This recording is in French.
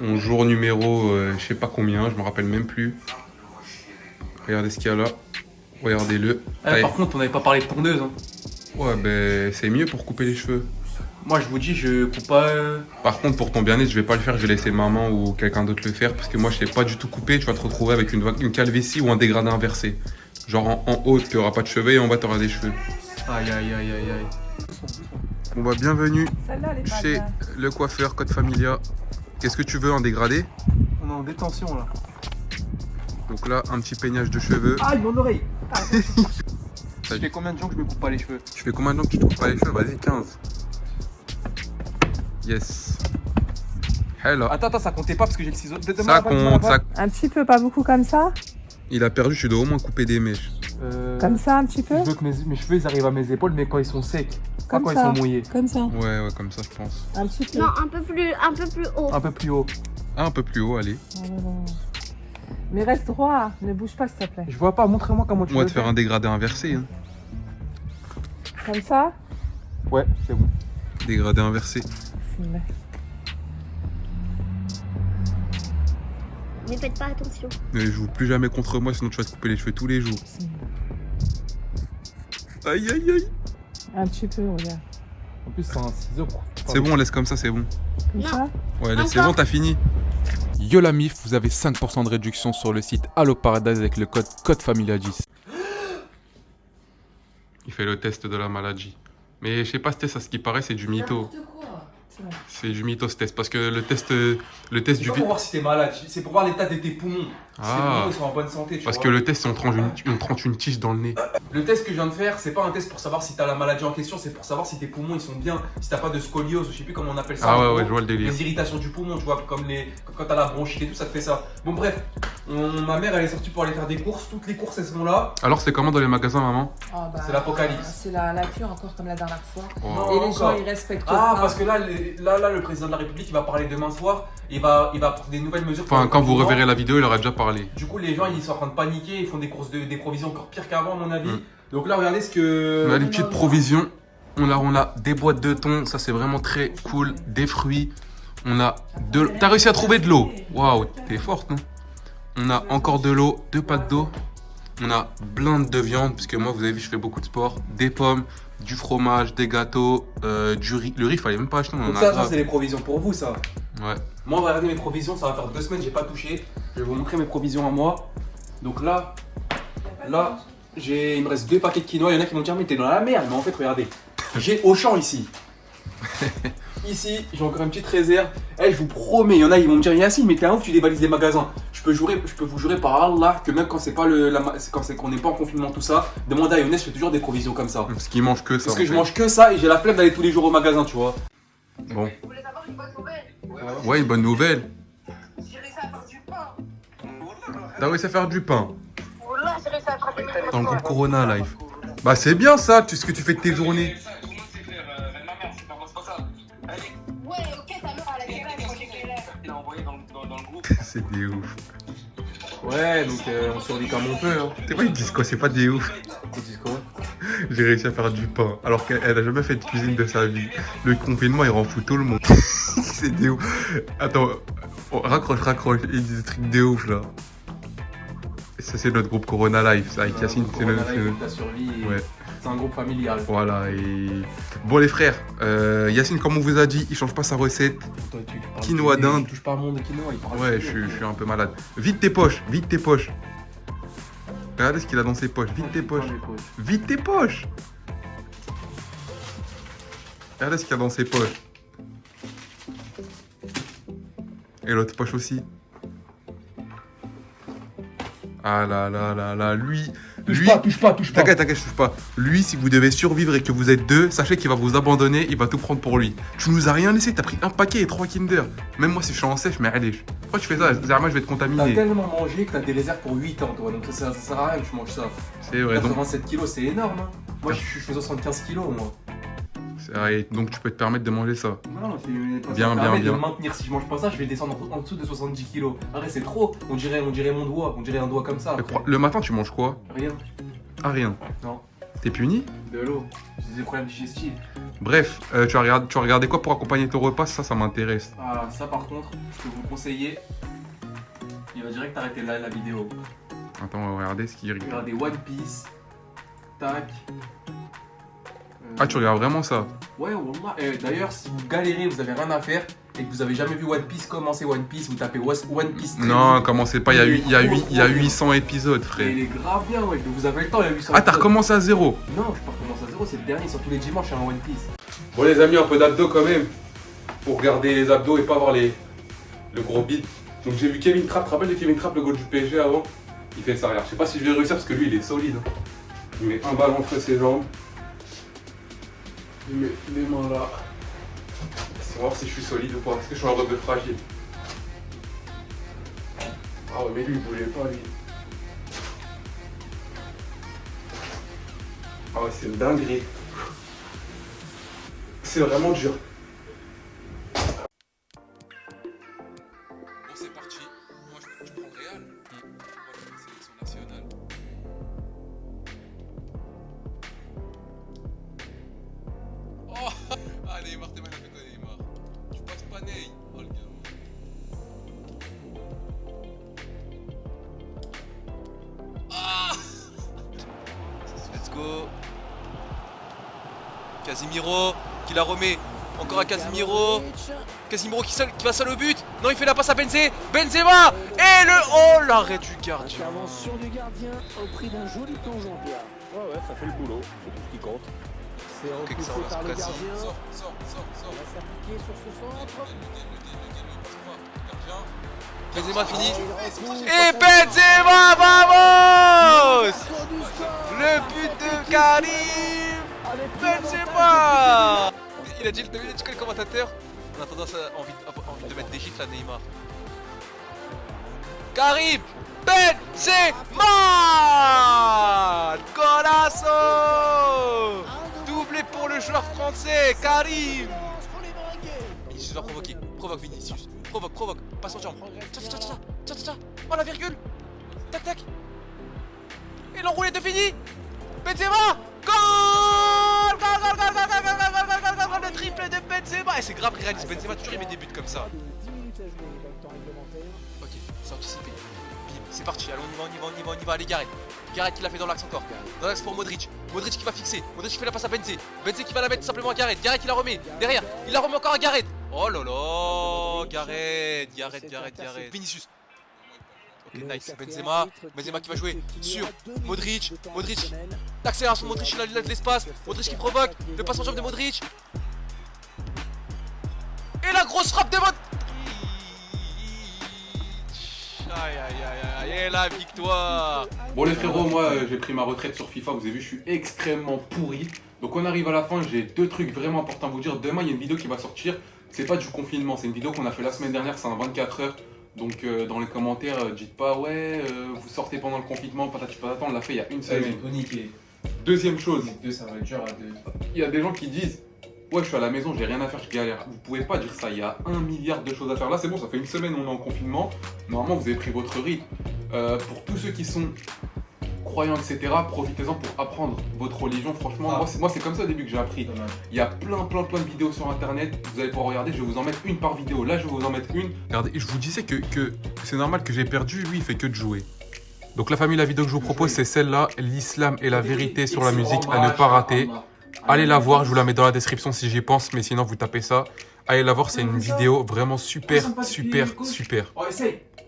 On jour numéro, je sais pas combien, je me rappelle même plus. Regardez ce qu'il y a là. Regardez-le. Par contre, on n'avait pas parlé de tondeuse. Hein. Ouais, ben c'est mieux pour couper les cheveux. Moi, je vous dis, je coupe pas. Par contre, pour ton bien-être, je vais pas le faire, je vais laisser maman ou quelqu'un d'autre le faire. Parce que moi, je sais pas du tout couper. Tu vas te retrouver avec une calvitie ou un dégradé inversé. Genre en haut, tu auras pas de cheveux et en bas, tu auras des cheveux. Aïe, aïe, aïe, aïe, aïe. Bon bah, bienvenue chez chez... le coiffeur Code Familia. Qu'est-ce que tu veux en dégradé? On est en détention là. Donc là, un petit peignage de cheveux. Aïe, mon oreille. Ça fait combien de gens que je me coupe pas les cheveux? Tu fais combien de temps que tu te coupes pas les cheveux? Vas-y, 15. Yes. Hello. Attends, ça comptait pas parce que j'ai le ciseau. Ça compte, ça... Un petit peu, pas beaucoup comme ça. Il a perdu, tu dois au moins couper des mèches. Comme ça, un petit peu. Je veux que mes cheveux ils arrivent à mes épaules, mais quand ils sont secs, pas Comme quand ça. ils sont mouillés. Comme ça. Ouais, comme ça, je pense. Un petit peu. Non, un peu plus haut. Un peu plus haut. Ah, un peu plus haut, allez. Oh là là. Mais reste droit, ne bouge pas s'il te plaît. Je vois pas, montrez-moi comment tu On va veux te faire un dégradé inversé. Hein. Comme ça. Ouais, c'est bon. Dégradé inversé. Bismillah. Ne faites pas attention. Ne joue plus jamais contre moi, sinon tu vas te couper les cheveux tous les jours. Aïe, aïe, aïe. Un petit peu, regarde. En plus, c'est un ciseau. C'est bon, laisse comme ça, c'est bon. Comme Non. ça. Ouais, laisse, c'est Encore bon, t'as fini. Yo la mif, vous avez 5% de réduction sur le site Allo Paradise avec le code CODEFAMILIA10. Il fait le test de la maladie. Mais je sais pas, ce test, à ce qui paraît, c'est du mytho. C'est du mytho ce test, parce que le test du C'est pas pour voir si t'es malade, c'est pour voir l'état de tes poumons. Si tes Ah, poumons sont en bonne santé, tu parce vois. que le test, c'est on tranche une tige dans le nez. Le test que je viens de faire, c'est pas un test pour savoir si t'as la maladie en question, c'est pour savoir si tes poumons ils sont bien, si t'as pas de scoliose, je sais plus comment on appelle ça. Ah en ouais, gros. ouais, je vois le délire. Les irritations du poumon, tu vois, comme quand t'as la bronchite et tout, ça te fait ça. Bon bref, ma mère elle est sortie pour aller faire des courses, toutes les courses elles sont là. Alors, c'est comment dans les magasins, maman? C'est l'apocalypse. C'est la cure encore comme la dernière fois. Oh. Et les gens encore. ils respectent Ah, pas. parce que là, le président de la République il va parler demain soir, il va prendre des nouvelles mesures. Enfin, pour quand le vous confinement. reverrez la vidéo, il aura déjà parlé. Du coup, les gens ils sont en train de paniquer, ils font des courses des provisions encore pires qu'avant, à mon avis. Mm. Donc là, regardez ce On que. a des petites provisions. On a des boîtes de thon, ça c'est vraiment très cool. Des fruits. On a de. T'as réussi à trouver de l'eau. Waouh, t'es forte, non? On a encore de l'eau, 2 packs d'eau. On a blinde de viande, puisque moi, vous avez vu, je fais beaucoup de sport. Des pommes, du fromage, des gâteaux, du riz. Le riz, fallait même pas acheter, on en Donc a ça, grave. c'est les provisions pour vous, ça. Ouais. Moi, on va regarder mes provisions, ça va faire 2 semaines, j'ai pas touché. Je vais vous montrer mes provisions à moi. Donc là, il me reste 2 paquets de quinoa. Il y en a qui vont me dire, mais t'es dans la merde. Mais en fait, regardez, j'ai Auchan ici. Ici, j'ai encore une petite réserve. Je vous promets, il y en a, ils vont me dire, Yacine, mais t'es un ouf, tu dévalises des magasins. Je peux vous jurer par Allah que même quand c'est pas qu'on n'est pas en confinement, tout ça, demandez à Younes, je fais toujours des provisions comme ça. Parce qu'ils mangent que ça. Parce en que je fait. mange que ça et j'ai la flemme d'aller tous les jours au magasin, tu vois. Bon. Vous voulez savoir une bonne nouvelle? Ouais, une bonne nouvelle. J'ai réussi à faire du pain. T'as réussi à faire du pain. Voilà, j'ai réussi à attraper mes Dans le groupe Corona Live. Bah, c'est bien ça, tu sais ce que tu fais de tes journées. Ouais, ok, ta mère, elle a des C'est des ouf. Ouais, donc on survit comme on peut. Hein. C'est quoi, ils disent quoi? C'est pas des ouf. Ils disent quoi? J'ai réussi à faire du pain, alors qu'elle a jamais fait de cuisine de sa vie. Le confinement, il rend fou tout le monde. C'est des ouf. Attends, oh, raccroche. Ils disent des trucs de ouf là. Et ça, c'est notre groupe Corona Live. Ça, avec Yacine, c'est Corona notre. Live, ta survie, Ouais. C'est un groupe familial. Voilà, et. Bon, les frères, Yacine, comme on vous a dit, il change pas sa recette. Toi, tu parles Quinoa du- d'Inde. Tu touches pas à mon de quinoa, il parle Ouais, de je quinoa. suis un peu malade. Vite tes poches, vite tes poches. Regardez ce qu'il a dans ses poches, vite tes poches. Vite tes poches. Regardez ce qu'il y a dans ses poches. Et l'autre poche aussi. Ah là là là là, lui... Touche pas. T'inquiète, je touche pas. Lui, si vous devez survivre et que vous êtes 2, sachez qu'il va vous abandonner, il va tout prendre pour lui. Tu nous as rien laissé, t'as pris un paquet et 3 Kinder. Même moi, si je suis en sèche, mais allez. Pourquoi tu fais ça? Zerma, je vais te T'as contaminer. tellement mangé que t'as des réserves pour 8 ans, toi. Donc ça sert à rien que tu manges ça. C'est vrai, donc... 87 kilos, c'est énorme. Hein. Moi, je fais 75 kilos, moi. c'est vrai, donc tu peux te permettre de manger ça. Non, c'est Bien, ça me permet bien. de me maintenir. Si je mange pas ça, je vais descendre en dessous de 70 kilos. Arrête, c'est trop. On dirait mon doigt. On dirait un doigt comme ça. après. Le matin, tu manges quoi? Rien. Ah, rien. Non. T'es puni? De l'eau. J'ai des problèmes digestifs. Bref, tu as regardé quoi pour accompagner ton repas? Ça m'intéresse. Ah, ça par contre, je peux vous conseiller. Il va direct arrêter là la vidéo. Attends, on va regarder ce qu'il regarde. Regardez One Piece. Tac. Ah, tu regardes vraiment ça? Ouais, wallah. D'ailleurs, si vous galérez, vous avez rien à faire et que vous avez jamais vu One Piece, commencez One Piece, vous tapez One Piece. Non, commencez pas, il y a 800 épisodes, Mais frère. il est grave bien, ouais. Vous avez le temps, il y a 800. Ah, t'as recommencé à zéro? Non, je peux recommencer à zéro, c'est le dernier, sur tous les dimanches, je suis en One Piece. Bon, les amis, un peu d'abdos quand même. Pour garder les abdos et pas avoir le gros bide. Donc, j'ai vu Kevin Trapp, tu te rappelles de Kevin Trapp, le goal du PSG avant? Il fait ça, regarde. Je sais pas si je vais réussir parce que lui, il est solide. Hein. Il met un ballon entre ses jambes. Il met les mains là. On va voir si je suis solide ou pas. Est-ce que je suis en robe de fragile? Ah ouais, mais lui, il bougeait pas, lui. Ah ouais, c'est une dinguerie. C'est vraiment dur. Bon, c'est parti. Moi, je prends Real. Sélection nationale. Oh! Ah, Neymar, t'es magnifique, Neymar. Tu passes pas Ney. Oh, le gars. Ah! Let's go. Casemiro qui la remet. Encore à Casemiro. Casemiro qui va seul au but. Non, il fait la passe à Benzema. Benzema. Et le... Oh, l'arrêt du gardien. Intervention du gardien au prix d'un joli plongeon, Pierre. Ouais, ça fait le boulot, c'est tout ce qui compte. C'est Ok, que ça repoussé reverse par le Cassie. gardien. Sors. Il va s'appliquer sur ce centre. Benzema fini. Il retrouve Et Benzema, vamos. du score. Le but de Karim. Benzema. Il a dit le commentateur. On a tendance à envie de mettre des gifles à Neymar. Karim Benzema. Golasso. Doublé pour le joueur français, Karim. Vinicius va provoquer. Provoque Vinicius. Provoque. Passe en jambe. Tcha. Oh la virgule. Tac. Et l'enroulé de fini. Benzema. Goal. Le triple de Benzema. Et c'est grave qu'il réalise. Benzema toujours il met des buts comme ça. 10 minutes à jouer dans le temps réglementaire. Ok, c'est anticipé. Bim, c'est parti. Allons, on y va. Allez, Gareth. Gareth qui l'a fait dans l'axe encore. Dans l'axe pour Modric. Modric qui va fixer. Modric qui fait la passe à Benzé. Benzé qui va la mettre simplement à Gareth. Gareth qui la remet. Derrière. Il la remet encore à Gareth. Oh là là. Gareth. Vinicius. Ok, nice. Benzema qui va jouer sur Modric. L'accélération de Modric, il a de l'espace. Modric qui provoque. Le passe en jambe de Modric. Et la grosse frappe de Modric. Aïe. Et la victoire. Bon les frérots, moi j'ai pris ma retraite sur FIFA, vous avez vu je suis extrêmement pourri. Donc on arrive à la fin, j'ai deux trucs vraiment importants à vous dire. Demain il y a une vidéo qui va sortir, c'est pas du confinement, c'est une vidéo qu'on a fait la semaine dernière, c'est un 24 heures. Donc dans les commentaires, dites pas ouais, vous sortez pendant le confinement, patati patata, on l'a fait il y a une semaine. Deuxième chose, Ça va être dur à deux. il y a des gens qui disent ouais je suis à la maison, j'ai rien à faire, je galère. Vous pouvez pas dire ça, il y a 1 milliard de choses à faire. Là c'est bon, ça fait une semaine on est en confinement. Normalement vous avez pris votre rythme. Pour tous ceux qui sont croyants, etc., profitez-en pour apprendre votre religion. Franchement, moi c'est comme ça au début que j'ai appris. Il y a plein de vidéos sur internet, vous allez pouvoir regarder, je vais vous en mettre une par vidéo. Là je vais vous en mettre une. Regardez, je vous disais que c'est normal que j'ai perdu, lui il fait que de jouer. Donc la famille, la vidéo que je vous propose c'est celle-là, l'islam et la vérité sur la musique à ne pas rater. Allez la voir, je vous la mets dans la description si j'y pense, mais sinon vous tapez ça. Allez la voir, c'est une vidéo vraiment super. Oh, essaye.